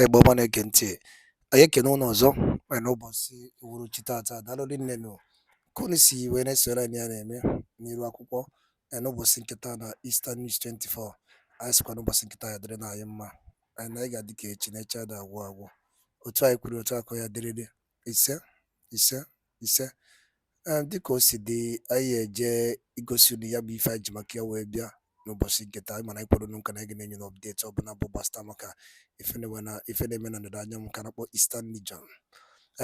gbama na-ege ntị anyị ekene ụnụ ọzọ ma n'ụbọchị uhuruchi tata daalụ rinne nụ ka unu si wee na-esoro anyị ya na-eme n'iru akwụkwọ n'ụbọchị nkịta na Eastern News 24. Anyị sịkwa n'ụbọchị nkịta ya dịrị na anyị mma, anyị na anyị ga-adị ka echi na echi ada agwụ agwụ, otu anyị kwuru otu akọ ya dịrịrị ise ise ise. Dịka o si dị, anyị eje igosi unu ya bụ ife anyị ji maka ya wee bịa n'ụbọchị nkịta. Anyị mana anyị kwuru nụ nka na anyị ga-enye na ọpdeti ọbụla bụ gbasịta maka ife na-eme na ndịda anyanwụ ka na-akpọ Eastern Region.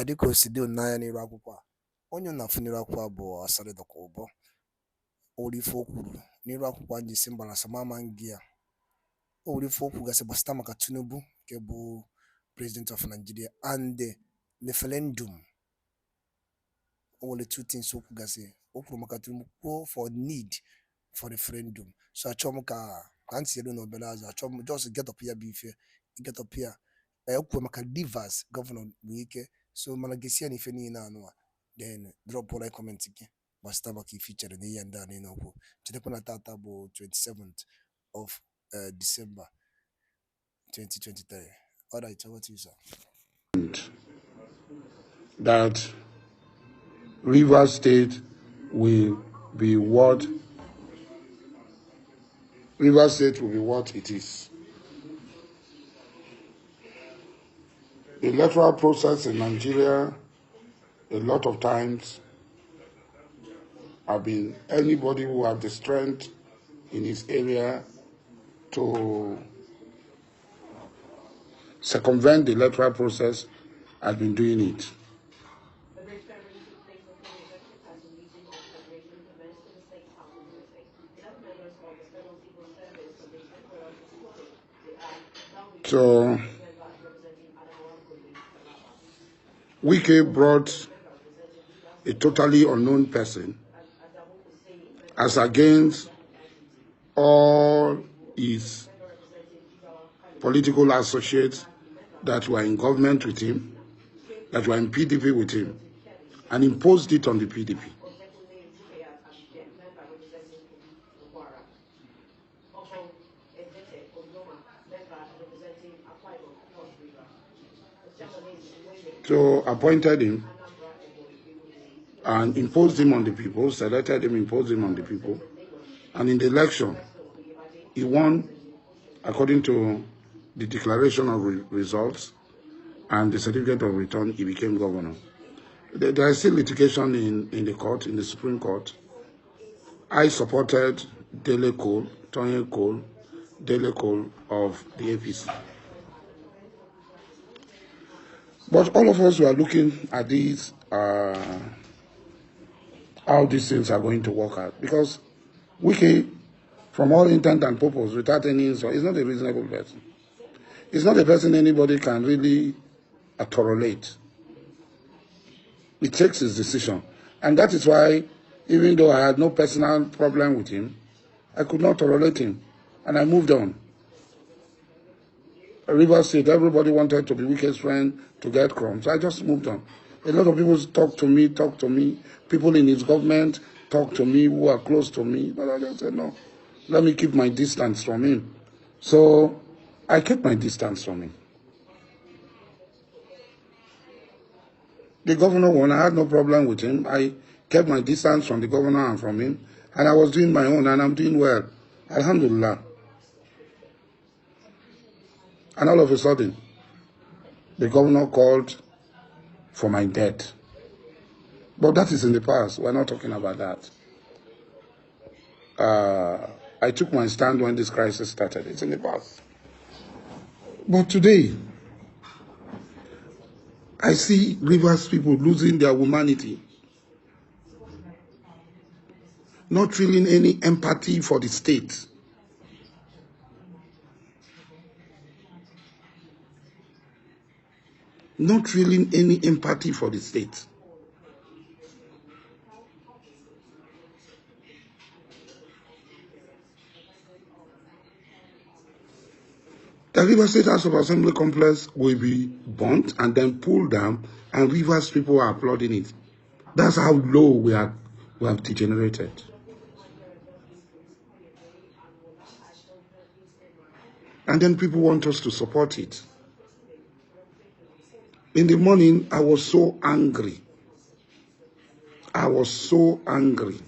Dịka o si dị n'anya n'iru akwụkwọ a, onye na-afụ n'iru akwụkwọ a bụ Asari Dokubo. O nwere ife o kwuru n'iru akwụkwọ anyị si mbara samama ngị ya. O nwere ife o kwuru gasị gbasịta maka Tinubu nke bụ President of Nigeria and the referendum. O nwere two things o kwuru maka Tinubu, kwuo for need for referendum. So achọrọ m ka ntị elu na obere azụ, achọrọ m just get up ya bụ ife get up ya. O kwuru maka Rivers gọvanọ nwee ike, so mana gesi ya na ife niile anụwa, then drop like comment gị gbasịta maka ife ichere na ihe ndị a niile okwu. Chetakwa na tata bụ 27th of December 2023. All right, over to you, sir. That Rivers State will be what it is. The electoral process in Nigeria, a lot of times, have been anybody who have the strength in his area to circumvent the electoral process has been doing it. So, Wike brought a totally unknown person as against all his political associates that were in government with him, that were in PDP with him, and imposed it on the PDP. So appointed him and imposed him on the people, selected him, imposed him on the people. And in the election, he won according to the declaration of results and the certificate of return. He became governor. There is still litigation in the court, in the Supreme Court. I supported Dele Cole, Tony Cole, Dele Cole of the APC. But all of us were looking at these, how these things are going to work out. Because Wike, from all intent and purpose, without any insult, is not a reasonable person. It's not a person anybody can really tolerate. He takes his decision. And that is why, even though I had no personal problem with him, I could not tolerate him. And I moved on. Rivers State, everybody wanted to be Wike's friend to get crumbs. I just moved on. A lot of people talk to me. People in his government talk to me who are close to me. But I just said, no, let me keep my distance from him. So I kept my distance from him. The governor won. I had no problem with him. I kept my distance from the governor and from him. And I was doing my own, and I'm doing well. Alhamdulillah. And all of a sudden, the governor called for my death. But that is in the past. We're not talking about that. I took my stand when this crisis started. It's in the past. But today, I see Rivers people losing their humanity, not feeling any empathy for the state. Not feeling any empathy for the state. The Rivers State House of Assembly complex will be burnt and then pulled down, and Rivers people are applauding it. That's how low we have degenerated. And then people want us to support it. In the morning, I was so angry. I was so angry.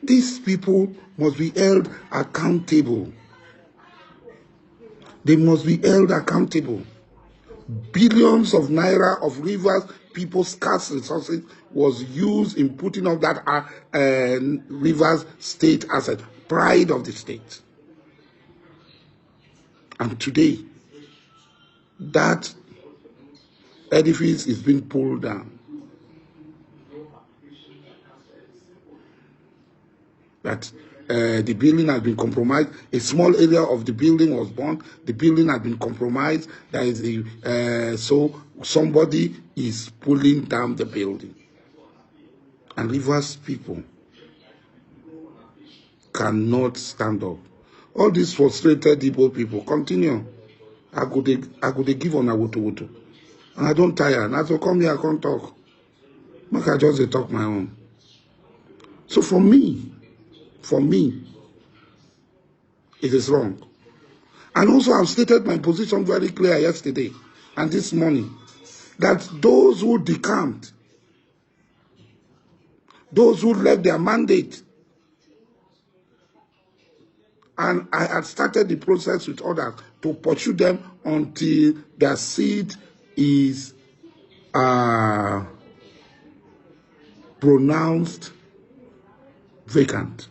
These people must be held accountable. They must be held accountable. Billions of naira of Rivers people's scarce resources was used in putting up that Rivers state asset, pride of the state. And today, that edifice is being pulled down. That the building has been compromised. A small area of the building was burned. The building has been compromised. There is so somebody is pulling down the building. And Rivers people cannot stand up. All these frustrated Igbo people continue. I go they give on a woto. And I don't tire. And as I come here, I can't talk. Make I just talk my own. So for me, it is wrong. And also I've stated my position very clear yesterday and this morning, that those who decamped, those who left their mandate, and I had started the process with others to pursue them until their seat is pronounced vacant.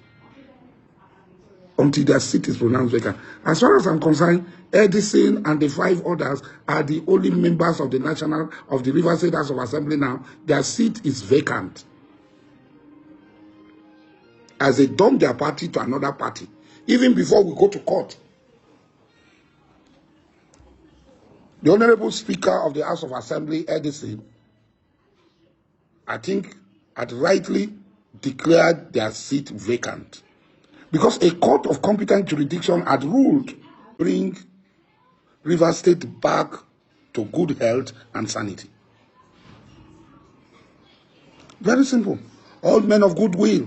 Until their seat is pronounced vacant. As far as I'm concerned, Edison and the 5 others are the only members of the Rivers State House of Assembly now. Their seat is vacant. As they dump their party to another party, even before we go to court. The Honorable Speaker of the House of Assembly, Edison, I think had rightly declared their seat vacant. Because a court of competent jurisdiction had ruled to bring Rivers State back to good health and sanity. Very simple. All men of goodwill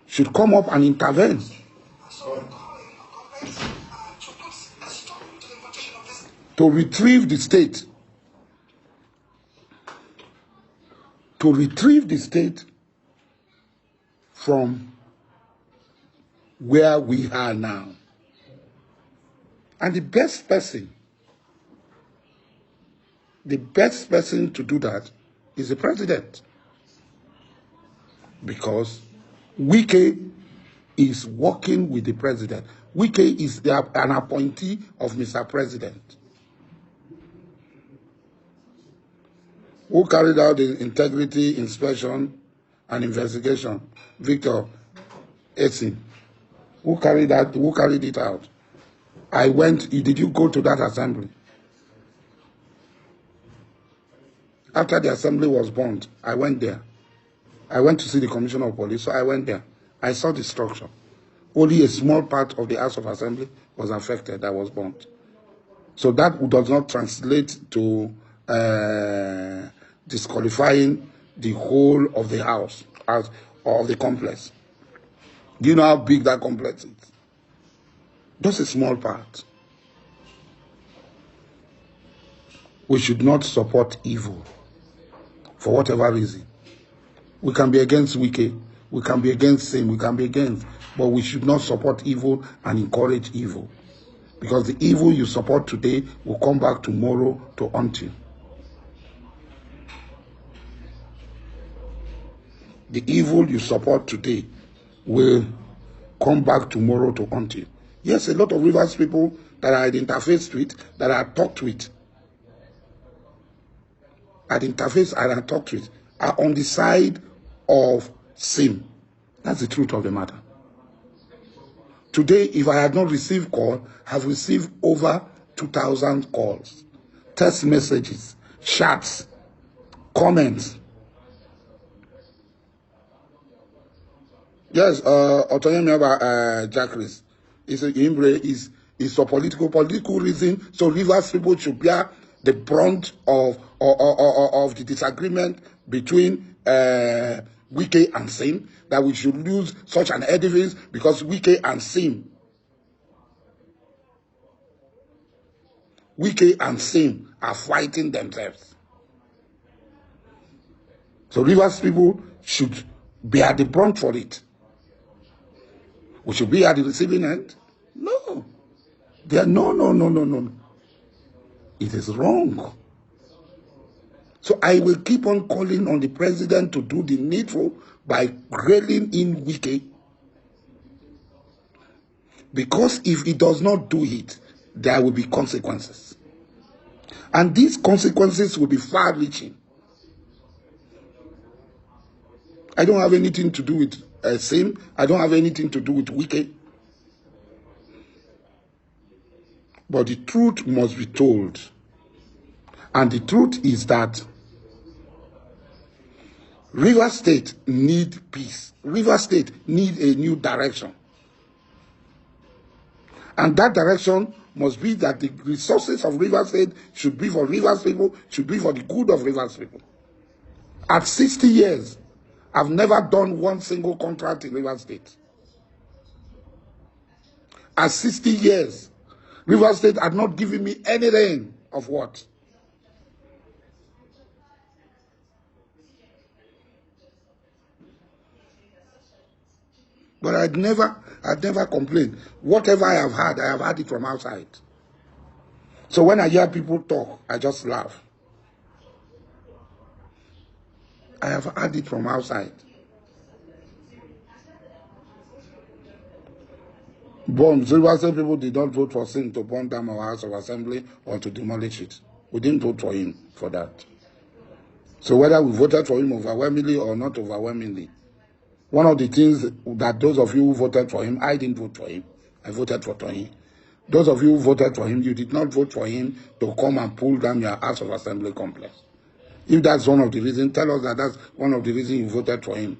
should come up and intervene. To retrieve the state. To retrieve the state from where we are now. And the best person to do that is the president. Because Wike is working with the president. Wike is an appointee of Mr. President. Who carried out the integrity inspection and investigation? Victor Essen. Who carried it out? I went. Did you go to that assembly? After the assembly was burned, I went there. I went to see the commissioner of police, so I went there. I saw the structure. Only a small part of the House of Assembly was affected, that was burned. So that does not translate to disqualifying the whole of the house or the complex. Do you know how big that complex is? Just a small part. We should not support evil for whatever reason. We can be against Wike, we can be against sin, we can be against, but we should not support evil and encourage evil. Because the evil you support today will come back tomorrow to haunt you. The evil you support today will come back tomorrow to haunt you. Yes, a lot of Rivers people that I had interfaced with, that I had talked with, are on the side of sin. That's the truth of the matter. Today, if I had not received call, I've received over 2,000 calls, text messages, chats, comments. Yes, autonomy about Jacques is for political reason. So Rivers people should bear the brunt of the disagreement between Wike and Sim, that we should lose such an edifice because Wike and Sim Wike and Sim are fighting themselves. So Rivers people should be at the brunt for it. We should be at the receiving end? No. No. It is wrong. So I will keep on calling on the president to do the needful by railing in Wike. Because if he does not do it, there will be consequences. And these consequences will be far-reaching. I don't have anything to do with Sim. I don't have anything to do with Wike. But the truth must be told. And the truth is that Rivers State need peace. Rivers State need a new direction. And that direction must be that the resources of Rivers State should be for Rivers people, should be for the good of Rivers people. At 60 years, I've never done one single contract in Rivers State. At 60 years, Rivers State had not given me anything of what? But I'd never complained. Whatever I have had it from outside. So when I hear people talk, I just laugh. I have had it from outside. Bombs. Rivers State people did not vote for Sim to burn down our House of Assembly or to demolish it. We didn't vote for him for that. So whether we voted for him overwhelmingly or not overwhelmingly, one of the things that those of you who voted for him, I didn't vote for him. I voted for Tony. Those of you who voted for him, you did not vote for him to come and pull down your House of Assembly complex. If that's one of the reasons, tell us that that's one of the reasons you voted for him.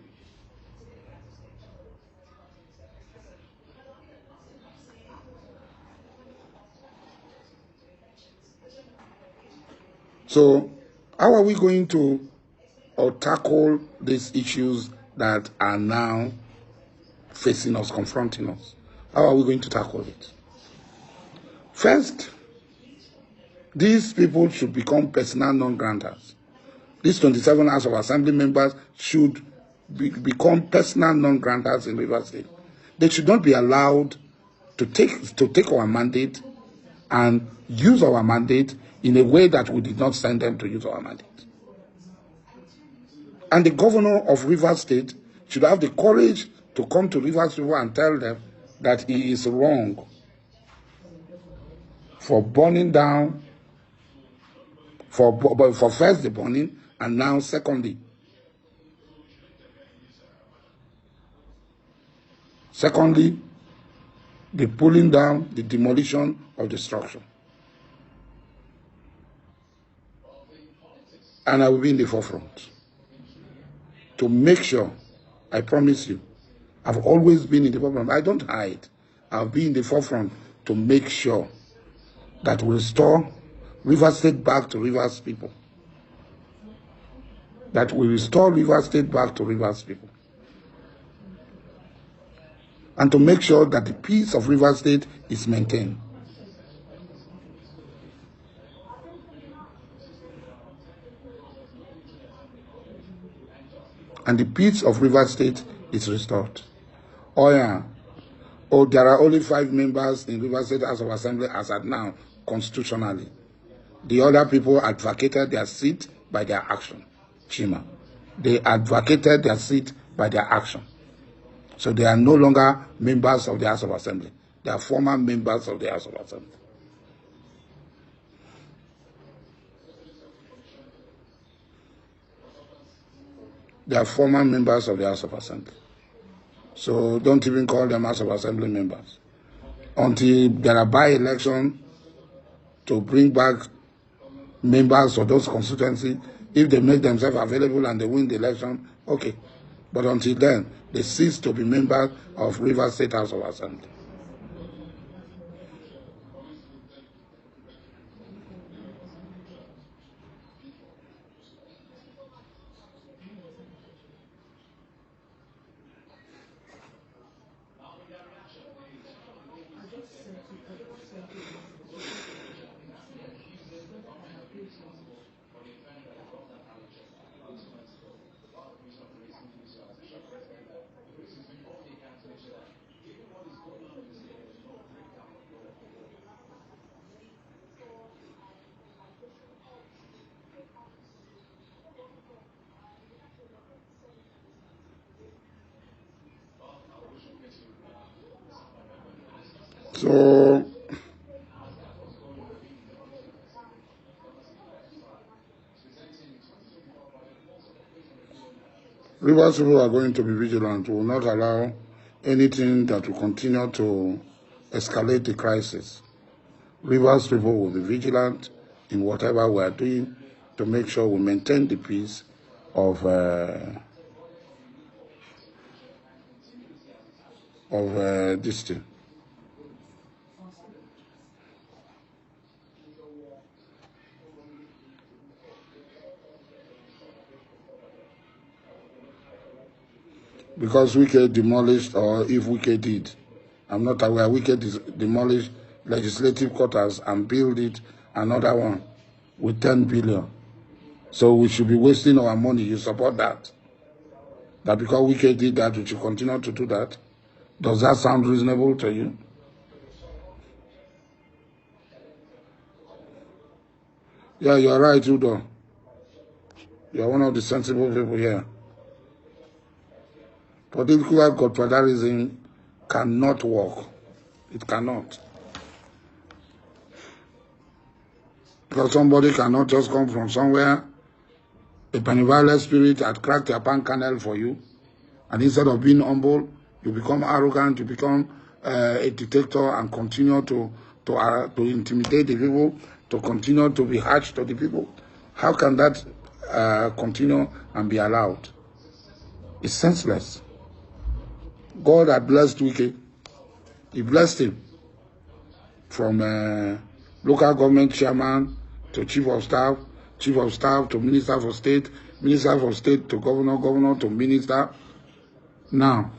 So, how are we going to tackle these issues that are now facing us, confronting us? How are we going to tackle it? First, these people should become persona non grantors. These 27 House of Assembly members should become persona non grantors in Rivers State. They should not be allowed to take our mandate and use our mandate in a way that we did not send them to use our mandate. And the governor of Rivers State should have the courage to come to Rivers people and tell them that he is wrong for burning down, for first the burning, and now secondly, the pulling down, the demolition of the structure. And I will be in the forefront to make sure, I promise you, I've always been in the forefront. I don't hide. I'll be in the forefront to make sure that we restore Rivers State back to Rivers people. That we restore Rivers State back to Rivers people. And to make sure that the peace of Rivers State is maintained. And the peace of Rivers State is restored. Oh yeah. Oh, there are only 5 members in Rivers State House of Assembly as at now, constitutionally. The other people advocated their seat by their action. Chima. They advocated their seat by their action. So they are no longer members of the House of Assembly. They are former members of the House of Assembly. They are former members of the House of Assembly. So don't even call them House of Assembly members. Until there are by-election to bring back members of those constituencies, if they make themselves available and they win the election, okay. But until then, they cease to be members of Rivers State House of Assembly. So Rivers people are going to be vigilant. We will not allow anything that will continue to escalate the crisis. Rivers people will be vigilant in whatever we are doing to make sure we maintain the peace of this thing. Because Wike demolished, or if Wike did, I'm not aware, Wike demolished legislative quarters and build it another one with 10 billion. So we should be wasting our money. You support that? That because Wike did that, we should continue to do that? Does that sound reasonable to you? Yeah, you're right, Udo. You're one of the sensible people here. Political godfatherism cannot work. It cannot. Because somebody cannot just come from somewhere, a benevolent spirit had cracked a pan canal for you, and instead of being humble, you become arrogant, you become a dictator and continue to intimidate the people, to continue to be harsh to the people. How can that continue and be allowed? It's senseless. God had blessed Wike. He blessed him from local government chairman to chief of staff to minister for state to governor to minister. Now,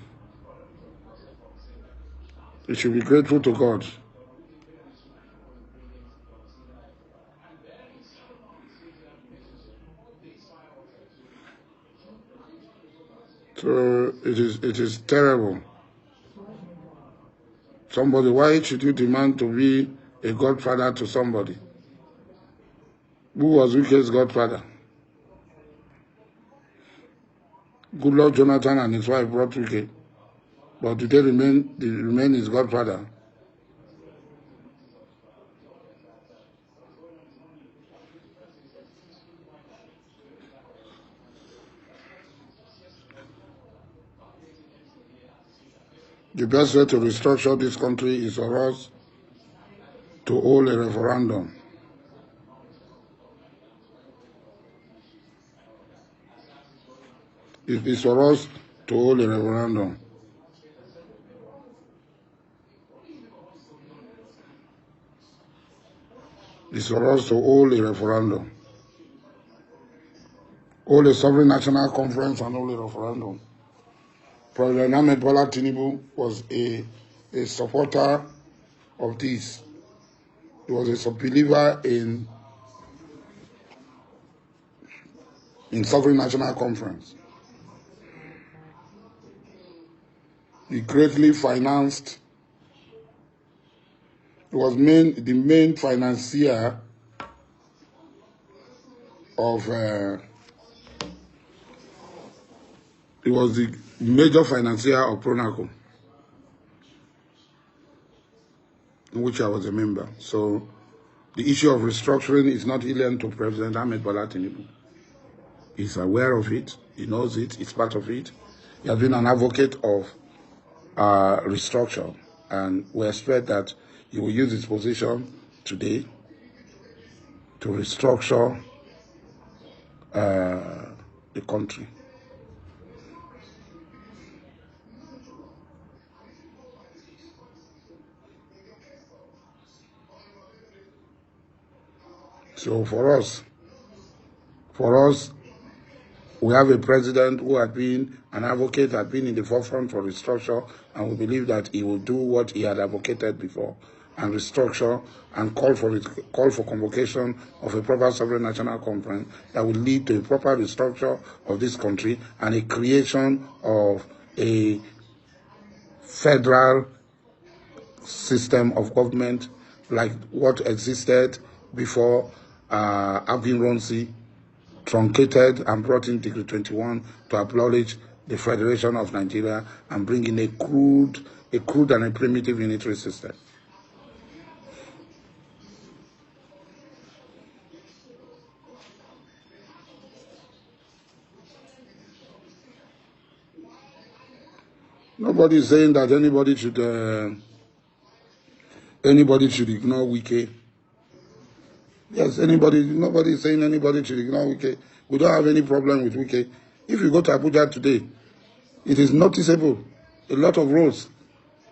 we should be grateful to God. So it is terrible. Somebody, why should you demand to be a godfather to somebody? Who was Wike's godfather? Goodluck Jonathan and his wife brought Wike, but did they remain his godfather? The best way to restructure this country is for us to hold a referendum. It is for us to hold a referendum. It's for us to hold a referendum. Hold a sovereign national conference and hold a referendum. President Ahmed Bola Tinubu was a supporter of this. He was a believer in sovereign national conference. He greatly financed. He was the main financier of. He was the major financier of Pronaco, in which I was a member. So the issue of restructuring is not alien to President Ahmed Bola Tinubu. He's aware of it. He knows it. It's part of it. He has been an advocate of restructure, and we expect that he will use his position today to restructure the country. So for us, we have a president who had been an advocate, had been in the forefront for restructure, and we believe that he will do what he had advocated before, and restructure and call for convocation of a proper sovereign national conference that will lead to a proper restructure of this country and a creation of a federal system of government like what existed before Alvin Ronsi truncated and brought in Decree 21 to acknowledge the Federation of Nigeria and bring in a crude and a primitive unitary system. Nobody is saying that anybody should ignore Wike. Yes, nobody is saying anybody should ignore Wike. We don't have any problem with Wike. If you go to Abuja today, it is noticeable. A lot of roads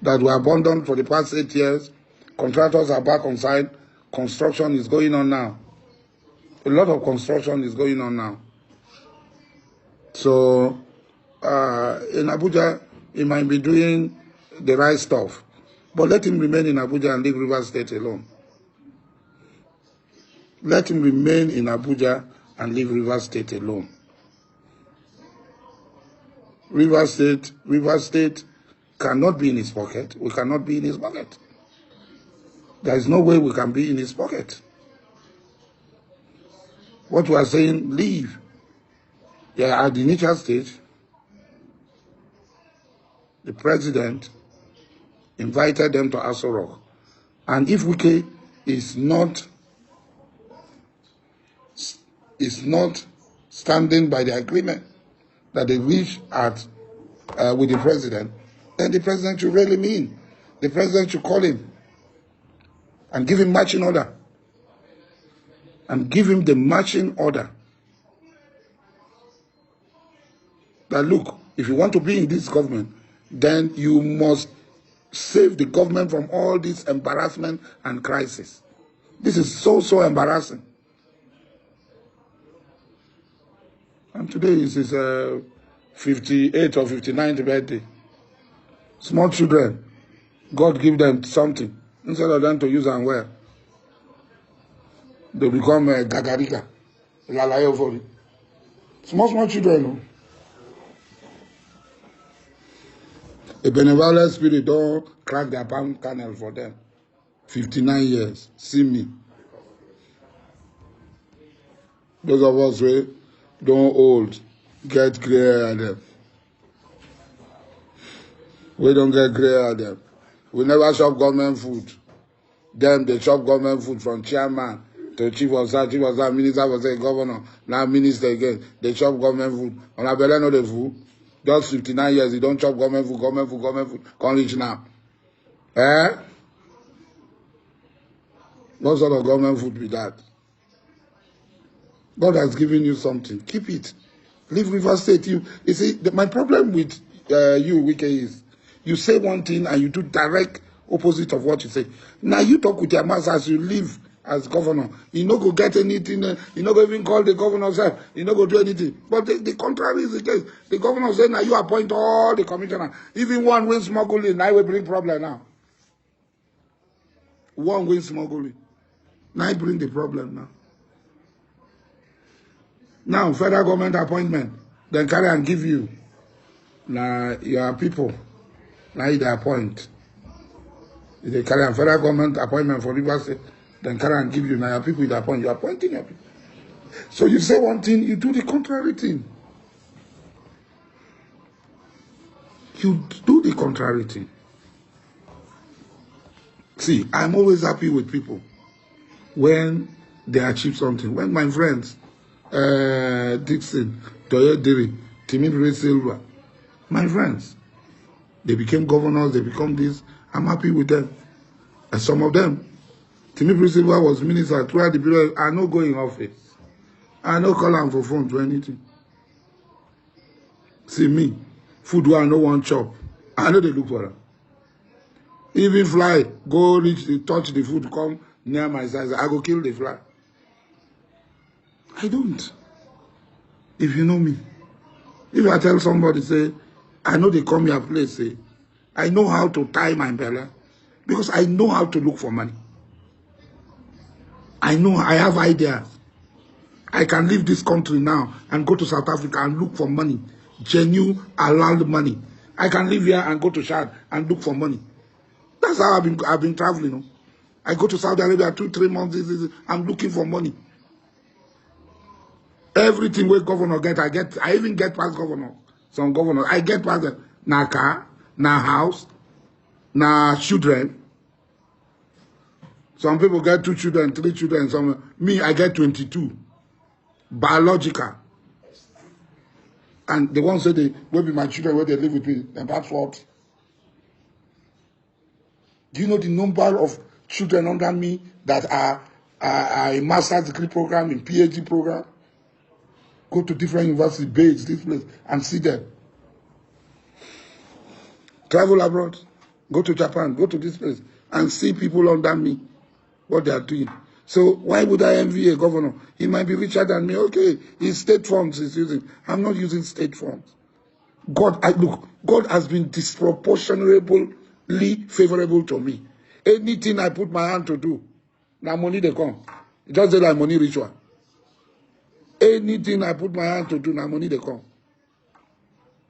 that were abandoned for the past 8 years, contractors are back on site. Construction is going on now. A lot of construction is going on now. So, in Abuja, he might be doing the right stuff. But let him remain in Abuja and leave Rivers State alone. Let him remain in Abuja and leave Rivers State alone. Rivers State cannot be in his pocket. We cannot be in his pocket. There is no way we can be in his pocket. What we are saying, leave. Yeah, at the initial stage, the president invited them to Aso Rock. And if Wike is not standing by the agreement that they reached with the president, then the president should really mean. The president should call him and give him marching order. And give him the marching order. That look, if you want to be in this government, then you must save the government from all this embarrassment and crisis. This is so embarrassing. And today is his 58th or 59th birthday. Small children, God give them something. Instead of them to use and wear, they become gagarika, lalayo for it. Small children. A benevolent spirit don't crack their palm kernel for them. 59 years. See me. Those of us who don't old, get gray at them. We don't get gray at them. We never shop government food. Them, they shop government food from chairman to chief of staff, minister was a governor, now minister again. They shop government food. On a belly no the food. Just 59 years, you don't chop government food. Can't reach now. What sort of government food be that? God has given you something. Keep it. Leave Rivers State. You see, my problem with you, Wike, is you say one thing and you do direct opposite of what you say. Now you talk with your mouth as you live as governor. You no go get anything. You no go even call the governor self. You no go do anything. But the contrary is the case. The governor said, now you appoint all the commissioners. Even one win smuggling, now will bring problem now. One win smuggling. Now bring the problem now. Now, federal government appointment, then carry and give you. Now, your people, now they appoint. If they carry a federal government appointment for Rivers State, then carry and give you. Now, your people, they appoint. You're appointing your people. So you say one thing, you do the contrary thing. You do the contrary thing. See, I'm always happy with people when they achieve something. When my friends, Dixon, Toyo Diri, Timmy Silva, my friends, they became governors, they become this. I'm happy with them. And some of them, Timmy Silva was minister throughout the period. I no go in office. I no call him for phone to anything. See me, food where I no want chop. I know they look for them. Even fly, go reach, touch the food, come near my size. I go kill the fly. I don't. If you know me. If I tell somebody, say, I know they come here place, say, I know how to tie my belly because I know how to look for money. I know I have ideas. I can leave this country now and go to South Africa and look for money. Genuine, allowed money. I can live here and go to Chad and look for money. That's how I've been traveling. You know? I go to Saudi Arabia 2-3 months. I'm looking for money. Everything where governor get. I even get past governor. Some governors, I get past them. Na car, na house, na children. Some people get 2 children, 3 children. Me, I get 22. Biological. And the ones say they will be my children where they live with me. And that's what Do you know the number of children under me that are a master's degree program, in PhD program? Go to different universities, base, this place, and see them. Travel abroad, go to Japan, go to this place, and see people under me, what they are doing. So why would I envy a governor? He might be richer than me. Okay, his state funds he's using. I'm not using state funds. God has been disproportionately favorable to me. Anything I put my hand to do, now money they come. Just say like money ritual. Anything I put my hand to do, now money they come.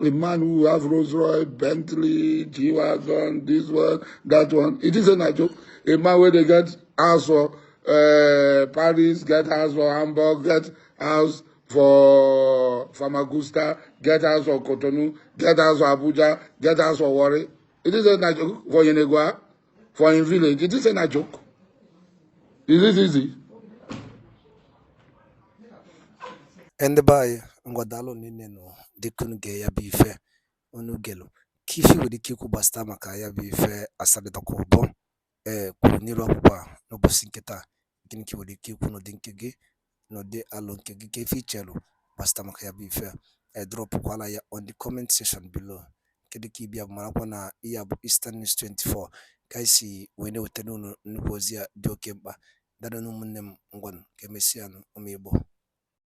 A man who have Rolls Royce, Bentley, G-Wagon, this one, that one. It isn't a joke. A man where they get house for Paris, get house for Hamburg, get house for Famagusta, get house for Cotonou, get house for Abuja, get house for Warri. It isn't a joke. For Yenegua, for in village. It isn't a joke. Is it easy? Ende baye ngwadalo nine no dikunuge ya bife onugelo kifi wudi kiku basta maka ya bife Asari Dokubo kwuru n'iru akwụkwọ a n'ụbọchị nketa gịnị ka wudi kiku no dinkigi no de alo nke gị ka ife ichelu basta maka ya bife drop kwala ya on the comment section below kedu ka ibia marakwa na iya bụ Eastern News 24 ka isi wee na-ewetara unu nnukwu ozi a dị oke mkpa dara n'ụmụnne m ngwanụ ka emesịa ụmụ Igbo